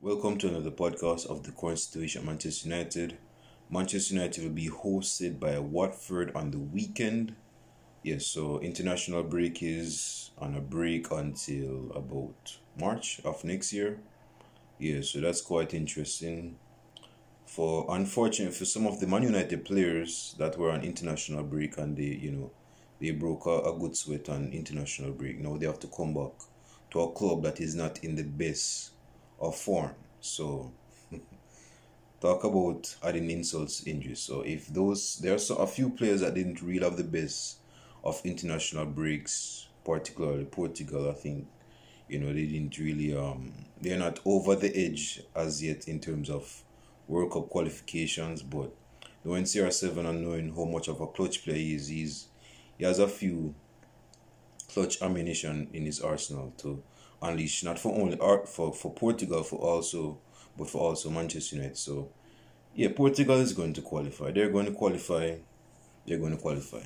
Welcome to another podcast of the current situation at Manchester United. Manchester United will be hosted by Watford on the weekend. Yes, so international break is on a break until about March of next year. Yeah, so that's quite interesting. Unfortunately for some of the Man United players that were on international break and they broke a good sweat on international break. Now they have to come back to a club that is not in the best of form. So talk about adding insults to injuries. So if there are a few players that didn't really have the best of international breaks, particularly Portugal. I think they didn't really they're not over the edge as yet in terms of World Cup qualifications, but knowing CR7 and knowing how much of a clutch player he is, he has a few clutch ammunition in his arsenal to unleash, not for only for Portugal, but for also Manchester United. So yeah, Portugal is going to qualify. They're going to qualify. They're going to qualify.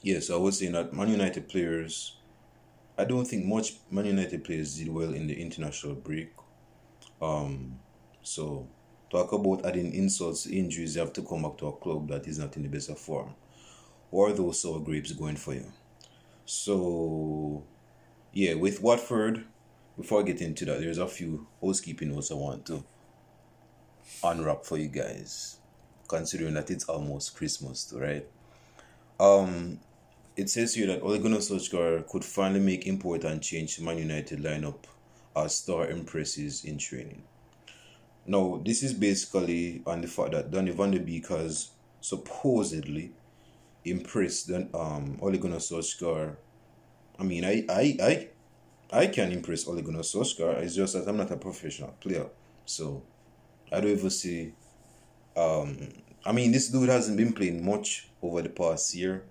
Yes, I was saying that Man United players. I don't think much Man United players did well in the international break. So talk about adding insults to injuries. You have to come back to a club that is not in the best of form. Or are those sour grapes going for you? So yeah, with Watford, before I get into that, there's a few housekeeping notes I want to unwrap for you guys, considering that it's almost Christmas too, right? It says here that Ole Gunnar Solskjaer could finally make important change to Man United lineup as star impresses in training. Now, this is basically on the fact that Donny van de Beek has supposedly impressed Ole Gunnar Solskjaer. I mean, I can impress Ole Gunnar Solskjaer. It's just that I'm not a professional player, so I don't even see. I mean, this dude hasn't been playing much over the past year.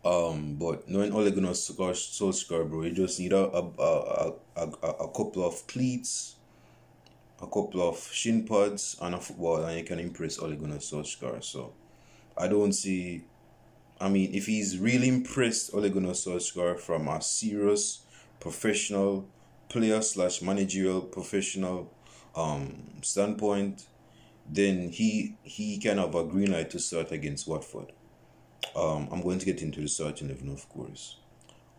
But knowing Ole Gunnar Solskjaer, bro, you just need a couple of cleats, a couple of shin pads, and a football, and you can impress Ole Gunnar Solskjaer. So I don't see. I mean, if he's really impressed Ole Gunnar Solskjaer from a serious professional player / managerial professional standpoint, then he can have a green light to start against Watford. I'm going to get into the starting 11, of course.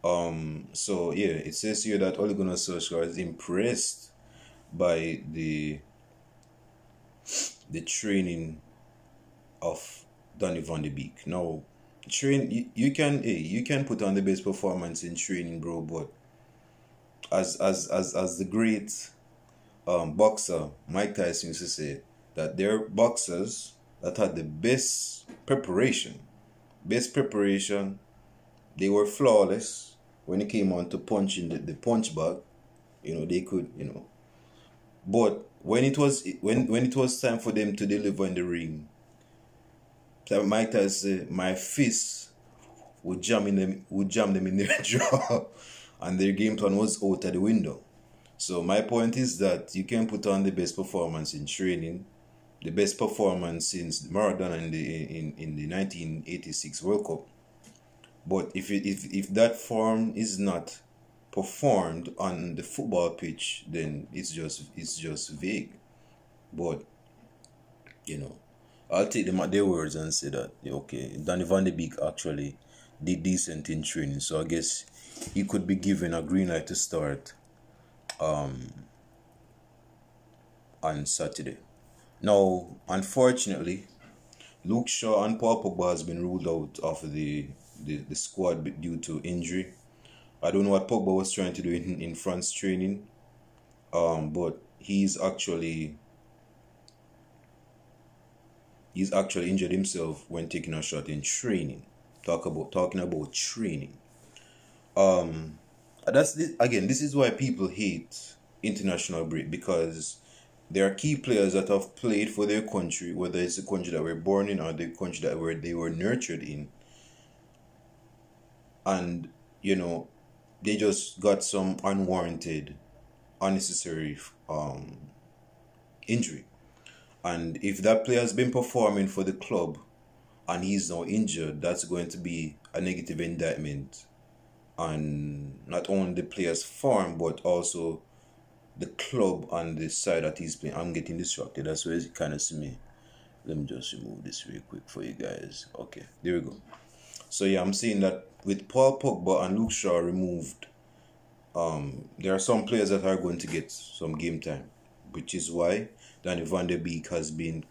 So yeah, it says here that Ole Gunnar Solskjaer is impressed by the training of Donny van de Beek. Now, you can put on the best performance in training, bro, but as the great boxer Mike Tyson used to say, that there are boxers that had the best preparation. They were flawless when it came on to punching the punch bag. They could, but when it was time for them to deliver in the ring, Mike Tyson said, my fist would jam them in their jaw, and their game plan was out of the window. So my point is that you can put on the best performance in training, the best performance since Maradona in the 1986 World Cup. But if that form is not performed on the football pitch, then it's just vague. But I'll take them at their words and say that okay, Donny van de Beek actually did decent in training, so I guess he could be given a green light to start on Saturday. Now, unfortunately, Luke Shaw and Paul Pogba has been ruled out of the squad due to injury. I don't know what Pogba was trying to do in France training, but he's actually injured himself when taking a shot in training. Talking about training. This is why people hate international break, because there are key players that have played for their country, whether it's the country that they were born in or the country that they were nurtured in, and they just got some unwarranted, unnecessary injury. And if that player has been performing for the club and he's now injured, that's going to be a negative indictment on not only the player's form but also the club on the side that he's playing. I'm getting distracted. That's why you kind of see me. Let me just remove this real quick for you guys. Okay, there we go. So yeah, I'm saying that with Paul Pogba and Luke Shaw removed, there are some players that are going to get some game time, which is why Donny van de Beek has been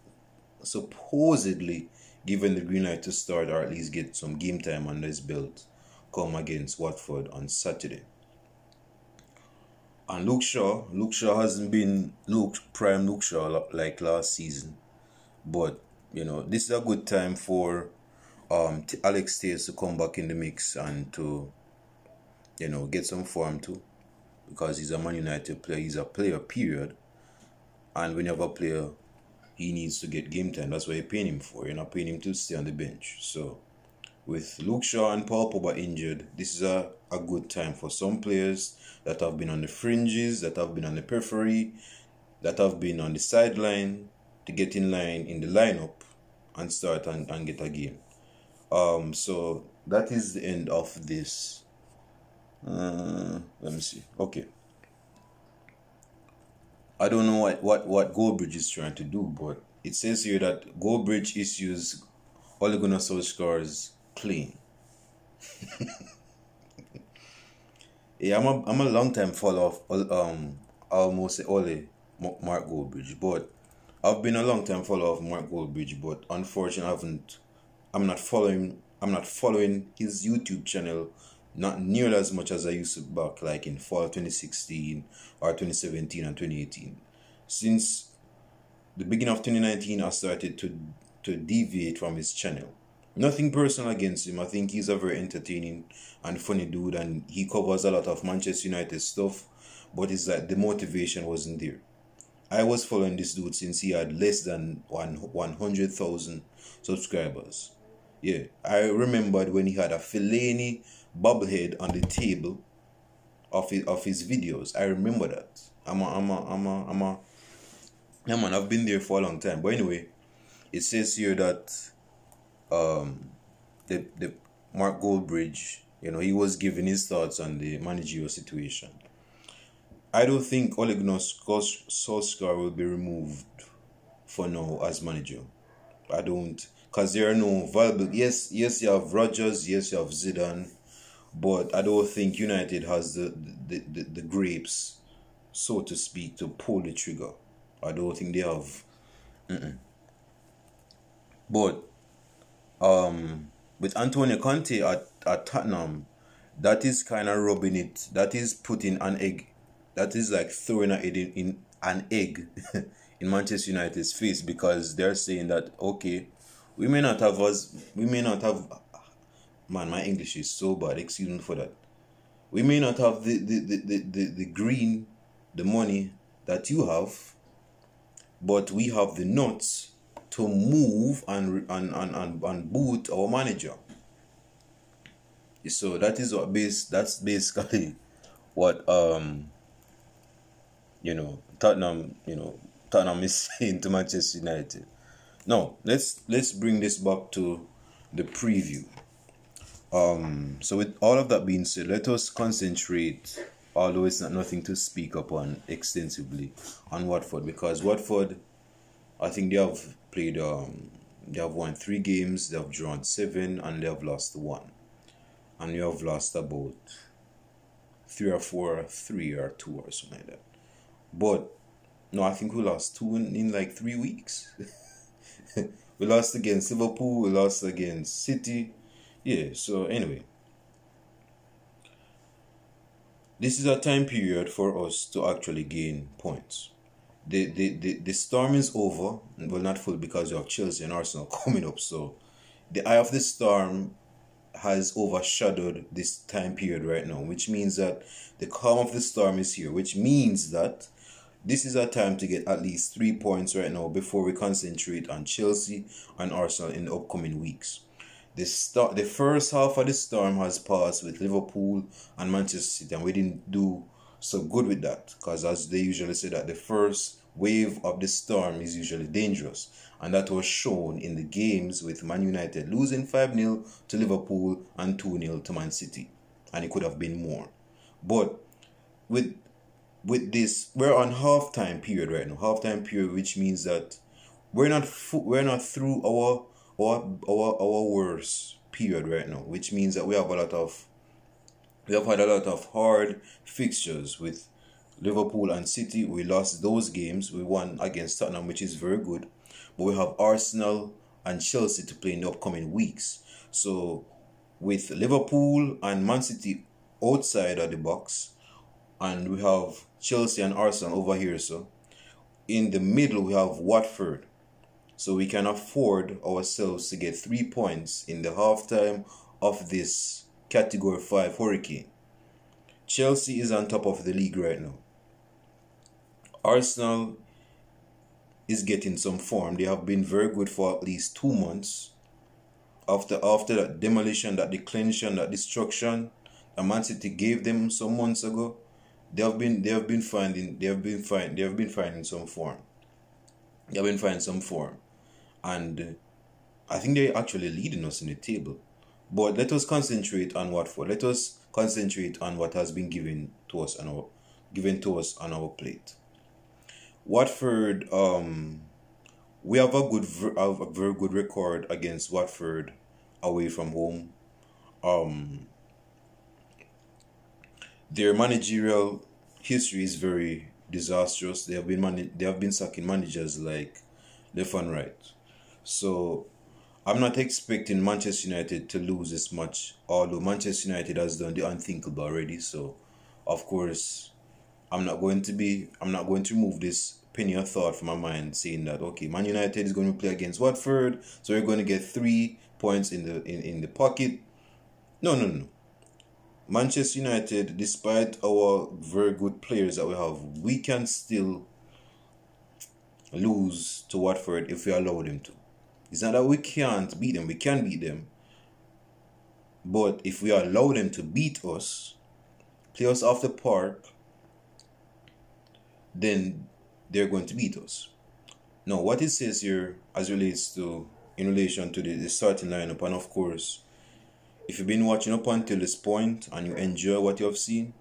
supposedly given the green light to start or at least get some game time under his belt come against Watford on Saturday. And Luke Shaw hasn't been prime Luke Shaw like last season, but you know, this is a good time for Alex Telles to come back in the mix and to, you know, get some form too, because he's a Man United player. He's a player, period. And when you have a player, he needs to get game time. That's what you're paying him for. You're not paying him to stay on the bench. So with Luke Shaw and Paul Pogba injured, this is a good time for some players that have been on the fringes, that have been on the periphery, that have been on the sideline to get in line in the lineup and start and get a game. So that is the end of this. Let me see. Okay. I don't know what Goldbridge is trying to do, but it says here that Goldbridge issues Ole Gunnar Solskjaer's claim. Yeah, I'm a long time follower of almost say Ole Mark Goldbridge, but I've been a long time follower of Mark Goldbridge, but unfortunately I'm not following his YouTube channel not nearly as much as I used to back like in fall 2016 or 2017 and 2018. Since the beginning of 2019, I started to deviate from his channel. Nothing personal against him. I think he's a very entertaining and funny dude, and he covers a lot of Manchester United stuff, but it's like the motivation wasn't there. I was following this dude since he had less than 100,000 subscribers. Yeah, I remembered when he had a Fellaini bobblehead on the table of his videos. I remember that. Yeah, man, I've been there for a long time. But anyway, it says here that the Mark Goldbridge, you know, he was giving his thoughts on the managerial situation. I don't think Ole Gunnar Solskjaer will be removed for now as manager. I don't, because there are no viable. Yes, you have Rodgers, yes, you have Zidane, but I don't think United has the grapes, so to speak, to pull the trigger. I don't think they have. But with Antonio Conte at Tottenham, that is kind of rubbing it. That is putting an egg. That is like throwing an egg in Manchester United's face, because they're saying that, okay, we may not have, man, my English is so bad, excuse me for that. We may not have the green, the money that you have, but we have the nuts to move and boot our manager. So that is that's basically what Tottenham is saying to Manchester United. Now let's bring this back to the preview. So with all of that being said, let us concentrate, although it's not nothing to speak upon extensively, on Watford, because Watford, I think they have played they have won 3 games, they have drawn 7, and they have lost 1. And you have lost about 3 or 4, 3 or 2 or something like that. But no, I think we lost 2 in like 3 weeks. We lost against Liverpool, we lost against City. Yeah, so anyway, this is a time period for us to actually gain points. The storm is over. Well, not full, because you have Chelsea and Arsenal coming up. So the eye of the storm has overshadowed this time period right now, which means that the calm of the storm is here, which means that this is a time to get at least 3 points right now before we concentrate on Chelsea and Arsenal in the upcoming weeks. The first half of the storm has passed with Liverpool and Manchester City, and we didn't do so good with that, because as they usually say, that the first wave of the storm is usually dangerous, and that was shown in the games with Man United losing 5-0 to Liverpool and 2-0 to Man City. and it could have been more. But with this, we're on halftime period right now. Halftime period, which means that we're not through our worst period right now, which means that we have had a lot of hard fixtures with Liverpool and City. We lost those games. We won against Tottenham, which is very good. But we have Arsenal and Chelsea to play in the upcoming weeks. So with Liverpool and Man City outside of the box, and we have Chelsea and Arsenal over here, so in the middle we have Watford. So we can afford ourselves to get 3 points in the halftime of this Category 5 hurricane. Chelsea is on top of the league right now. Arsenal is getting some form. They have been very good for at least 2 months. After that demolition, that declension, that destruction that Man City gave them some months ago, they have been finding some form. They have been finding some form. And I think they're actually leading us in the table. But let us concentrate on Watford. Let us concentrate on what has been given to us on our plate. Watford, we have a very good record against Watford away from home. Their managerial history is very disastrous. They have been sacking managers like left and right. So I'm not expecting Manchester United to lose this much, although Manchester United has done the unthinkable already. So of course I'm not going to remove this penny of thought from my mind saying that okay, Man United is going to play against Watford, so we're going to get 3 points in the pocket. No. Manchester United, despite our very good players that we have, we can still lose to Watford if we allow them to. It's not that we can't beat them. We can beat them. But if we allow them to beat us, play us off the park, then they're going to beat us. Now, what it says here in relation to the starting lineup, and of course, if you've been watching up until this point and you enjoy what you have seen,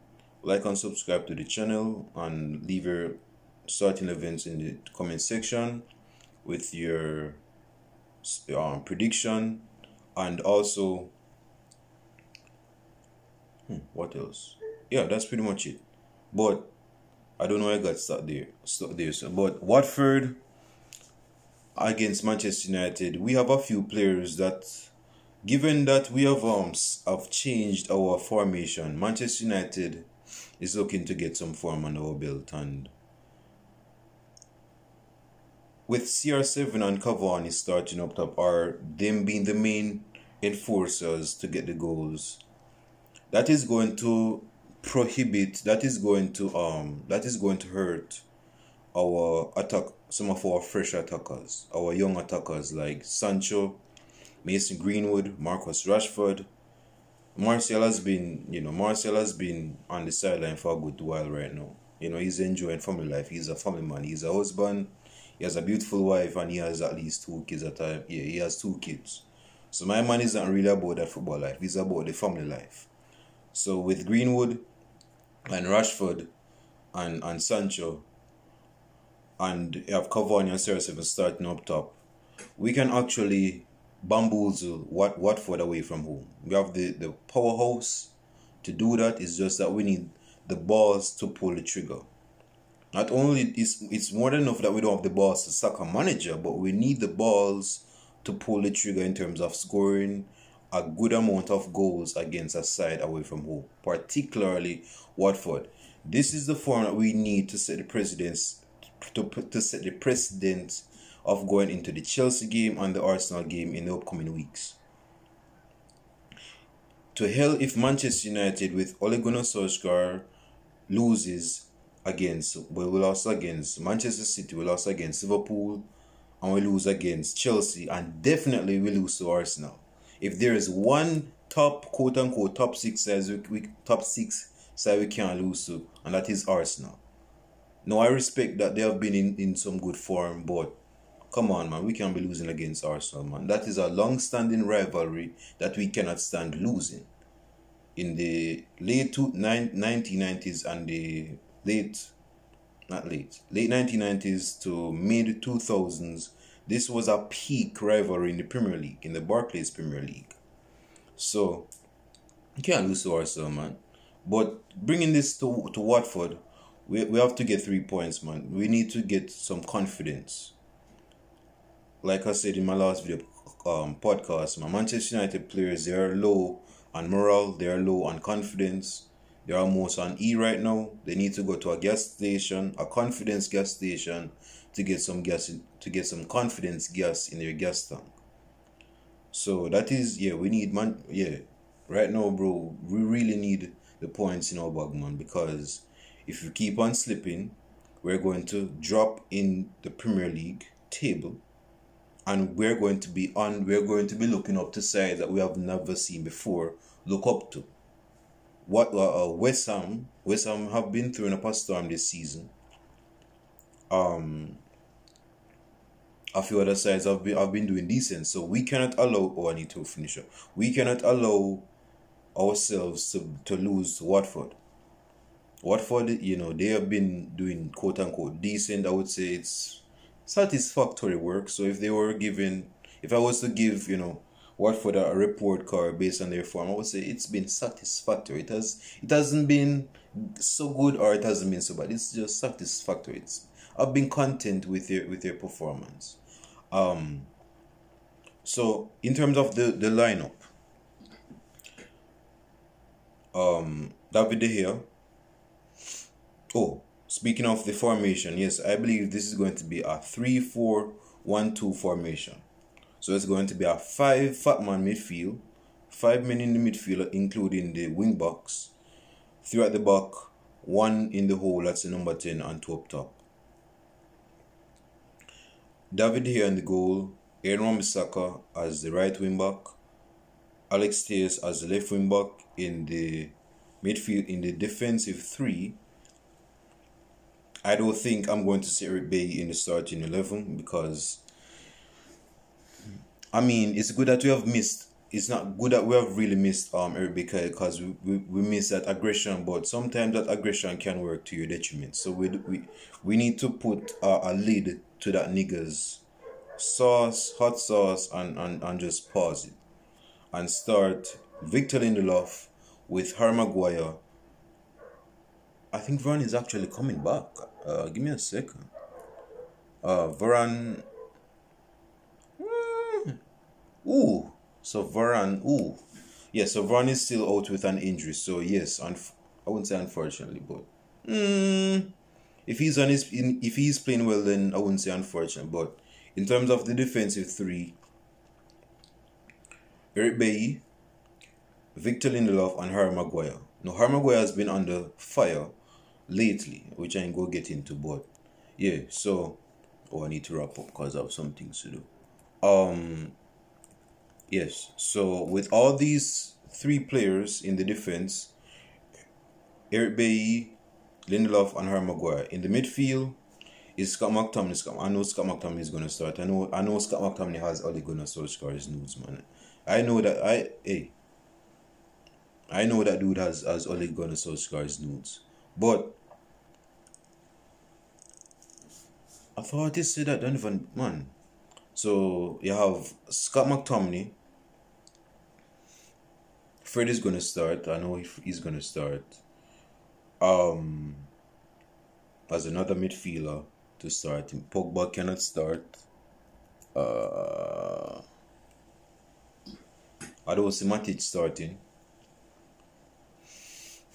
like and subscribe to the channel and leave your starting events in the comment section with your prediction, and also what else? Yeah, that's pretty much it. But I don't know why I got stuck there. So, but Watford against Manchester United, we have a few players that, given that we have changed our formation, Manchester United is looking to get some form on our belt, and with CR7 and Cavani starting up top, or them being the main enforcers to get the goals, that is going to hurt our attack, some of our fresh attackers, our young attackers like Sancho, Mason Greenwood, Marcus Rashford. Martial has been on the sideline for a good while right now. He's enjoying family life. He's a family man. He's a husband. He has a beautiful wife, and he has at least 2 kids at a time. Yeah, he has 2 kids. So my man isn't really about that football life. He's about the family life. So with Greenwood and Rashford and Sancho, and you have Cavani and CR7 starting up top, we can actually bamboozle Watford away from home. We have the powerhouse to do that. It's just that we need the balls to pull the trigger. Not only it's more than enough that we don't have the balls to sack a manager, but we need the balls to pull the trigger in terms of scoring a good amount of goals against a side away from home, particularly Watford. This is the form that we need to set the precedence of going into the Chelsea game and the Arsenal game in the upcoming weeks. To hell if Manchester United with Ole Gunnar Solskjaer loses we lost against Manchester City, we lost against Liverpool, and we lose against Chelsea, and definitely we lose to Arsenal. If there is one quote unquote top six side we can't lose to, and that is Arsenal. Now I respect that they have been in some good form, but come on, man, we can't be losing against Arsenal, man. That is a long-standing rivalry that we cannot stand losing. in the late 1990s and the late, not late, late 1990s to mid 2000s, this was a peak rivalry in the Premier League, in the Barclays Premier League. So, you can't lose to Arsenal, man. But bringing this to Watford, we have to get 3 points, man. We need to get some confidence. Like I said in my last video podcast, my Manchester United players, they are low on morale, they are low on confidence. They're almost on E right now. They need to go to a gas station, a confidence gas station, to get some gas, to get some confidence gas in their gas tank. So that is, yeah, we need, man, yeah, right now, bro, we really need the points in our bag, man, because if we keep on slipping, we're going to drop in the Premier League table, and we're going to be looking up to sides that we have never seen before look up to. What West Ham have been through a storm this season. A few other sides have been doing decent, so we cannot allow. Oh, I need to finish up. We cannot allow ourselves to lose to Watford. Watford, you know, they have been doing quote unquote decent. I would say it's satisfactory work. So if I was to give, you know, Watford a report card based on their form, I would say it's been satisfactory. It hasn't been so good or it hasn't been so bad. It's just satisfactory. I've been content with their performance. So in terms of the lineup, David De Gea. Oh, speaking of the formation, yes, I believe this is going to be a 3-4-1-2 formation. So it's going to be a 5 fat man midfield, 5 men in the midfield, including the wing backs, 3 at the back, 1 in the hole, that's the number 10, and 2 up top. David here in the goal, Aaron Wan-Bissaka as the right wing back, Alex Telles as the left wing back. In the midfield, in the defensive 3, I don't think I'm going to see Eric Bailly in the starting 11 because, I mean, it's good that we have missed. It's not good that we have really missed Eric Bailly because we miss that aggression, but sometimes that aggression can work to your detriment. So we need to put a lid to that nigga's hot sauce, and just pause it and start Victor Lindelof with Harry Maguire. I think Varane is actually coming back. Give me a second. Varane. Ooh. So Varane. Ooh. Yeah, so Varane is still out with an injury. So yes, I wouldn't say unfortunately, but if he's playing well, then I wouldn't say unfortunate. But in terms of the defensive 3, Eric Bailly, Victor Lindelof, and Harry Maguire. Now, Harry Maguire has been under fire lately, which I ain't go get into, but yeah, so I need to wrap up because I have some things to do. Yes, so with all these 3 players in the defense, Eric Bailly, Lindelof, and Harry Maguire. In the midfield is Scott McTominay. I know Scott McTominay is gonna start. I know Scott McTominay has Ole Gunnar Solskjaer's nudes, man. I know that dude has Ole Gunnar Solskjaer's nudes. But I thought he said that Donovan, man. So you have Scott McTominay. Fred is gonna start. I know he's gonna start. As another midfielder to start. Pogba cannot start. I don't see Matic starting.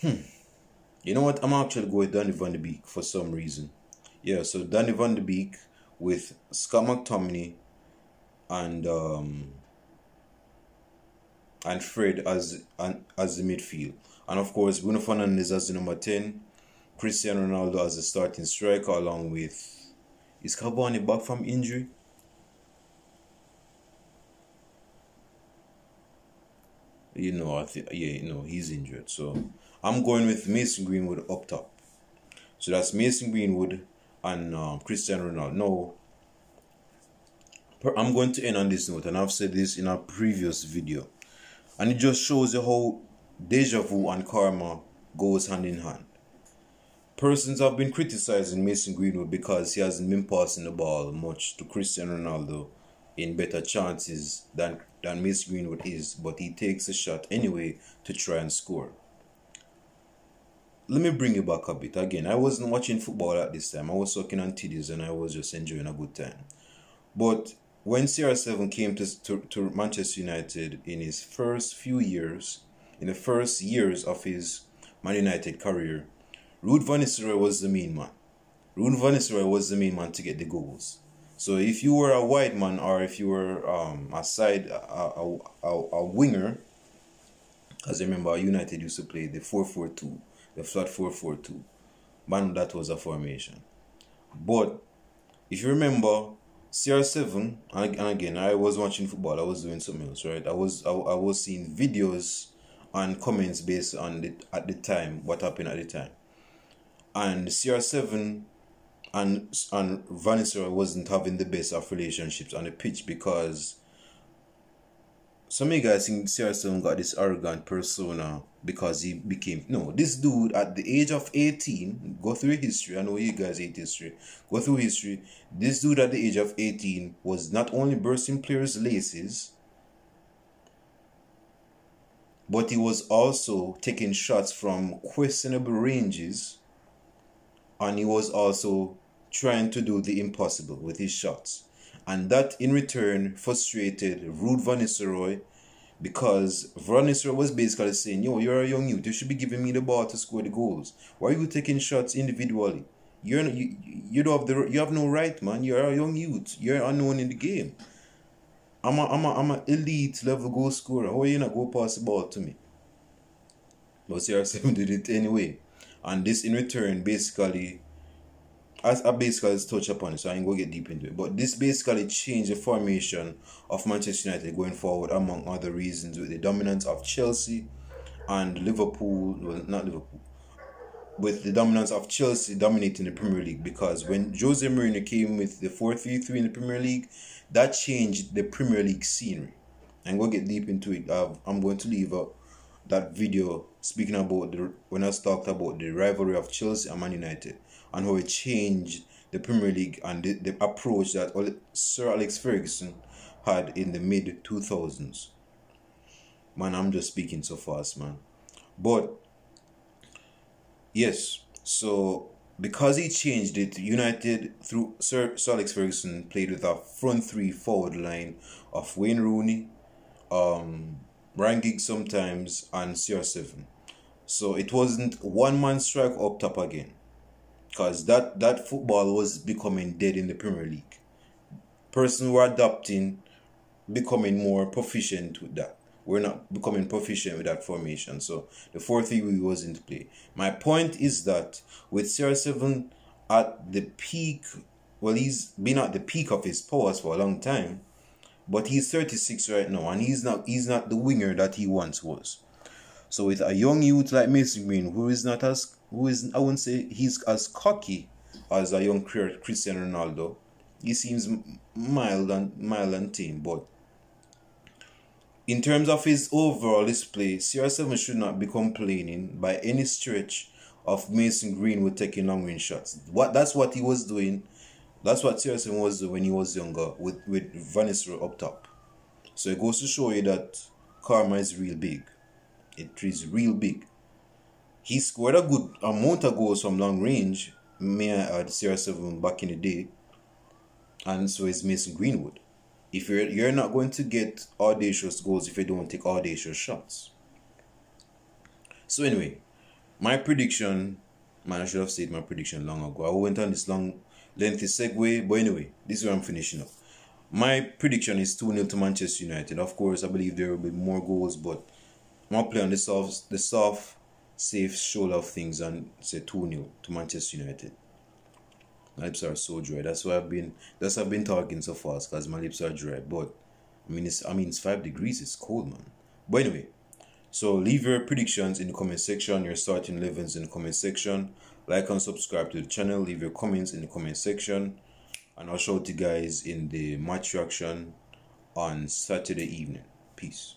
You know what? I'm actually going with Donny van de Beek for some reason. Yeah, so Donny van de Beek with Scott McTominay and Fred as the midfield. And of course, Bruno Fernandes as the number 10. Cristiano Ronaldo as the starting striker, along with... Is Cavani back from injury? You know, he's injured. So I'm going with Mason Greenwood up top. So that's Mason Greenwood and Cristiano Ronaldo. Now, I'm going to end on this note, and I've said this in a previous video. And it just shows you how deja vu and karma goes hand in hand. Persons have been criticizing Mason Greenwood because he hasn't been passing the ball much to Cristiano Ronaldo in better chances than Mason Greenwood is, but he takes a shot anyway to try and score. Let me bring you back a bit. Again, I wasn't watching football at this time. I was talking on TDs and I was just enjoying a good time. But when CR7 came to Manchester United in his first few years, in the first years of his Man United career, Ruud van Nistelrooy was the main man. Ruud van Nistelrooy was the main man to get the goals. So if you were a wide man or if you were a winger, as I remember, United used to play the 4-4-2, the flat 4-4-2. Man, that was a formation. But if you remember, CR7, and again, I was watching football, I was doing something else, right? I was seeing videos and comments based on at the time, what happened at the time. And CR7 and Van Nistelrooy wasn't having the best of relationships on the pitch because some of you guys think CR7 got this arrogant persona because he became... No, this dude at the age of 18, go through history, I know you guys hate history, go through history, this dude at the age of 18 was not only bursting players' laces, but he was also taking shots from questionable ranges, and he was also trying to do the impossible with his shots. And that in return frustrated Ruud van Nistelrooy because Van Nistelrooy was basically saying, yo, you're a young youth, you should be giving me the ball to score the goals. Why are you taking shots individually? You have no right, man. You're a young youth. You're unknown in the game. I'm a elite level goal scorer. How are you not go pass the ball to me? But CR7 did it anyway. And this in return basically, as I basically touch upon it, so I ain't going to get deep into it. But this basically changed the formation of Manchester United going forward, among other reasons, with the dominance of Chelsea and Liverpool, well, not Liverpool, with the dominance of Chelsea dominating the Premier League. Because when Jose Mourinho came with the 4-3-3 in the Premier League, that changed the Premier League scenery. I'm going to get deep into it. I'm going to leave that video speaking about when I talked about the rivalry of Chelsea and Man United and how it changed the Premier League and the approach that Sir Alex Ferguson had in the mid-2000s. Man, I'm just speaking so fast, man. But yes, so because he changed it, United through Sir Alex Ferguson played with a front three forward line of Wayne Rooney, Ryan Giggs sometimes, and CR7. So it wasn't one man strike up top again, because that football was becoming dead in the Premier League. Persons were adapting, becoming more proficient with that. We're not becoming proficient with that formation. So the 4-3-3 was into play. My point is that with CR7 at the peak, well, he's been at the peak of his powers for a long time, but he's 36 right now, and he's not the winger that he once was. So with a young youth like Mason Green, I wouldn't say he's as cocky as a young Cristiano Ronaldo. He seems mild and tame, but in terms of his overall display, CR7 should not be complaining by any stretch of Mason Greenwood taking long range shots. That's what he was doing. That's what CR7 was doing when he was younger with Van Nistelrooy up top. So it goes to show you that karma is real big. It is real big. He scored a good amount of goals from long range, may I add, CR7 back in the day. And so is Mason Greenwood. If you're not going to get audacious goals if you don't take audacious shots. So anyway, my prediction, man, I should have said my prediction long ago. I went on this long, lengthy segue, but anyway, this is where I'm finishing up. My prediction is 2-0 to Manchester United. Of course, I believe there will be more goals, but I'm going to play on the soft, safe shoulder of things and say 2-0 to Manchester United. My lips are so dry. That's why I've been talking so fast, because my lips are dry. But it's 5 degrees. It's cold, man. But anyway, so leave your predictions in the comment section. Your starting 11s in the comment section. Like and subscribe to the channel. Leave your comments in the comment section, and I'll show you guys in the match reaction on Saturday evening. Peace.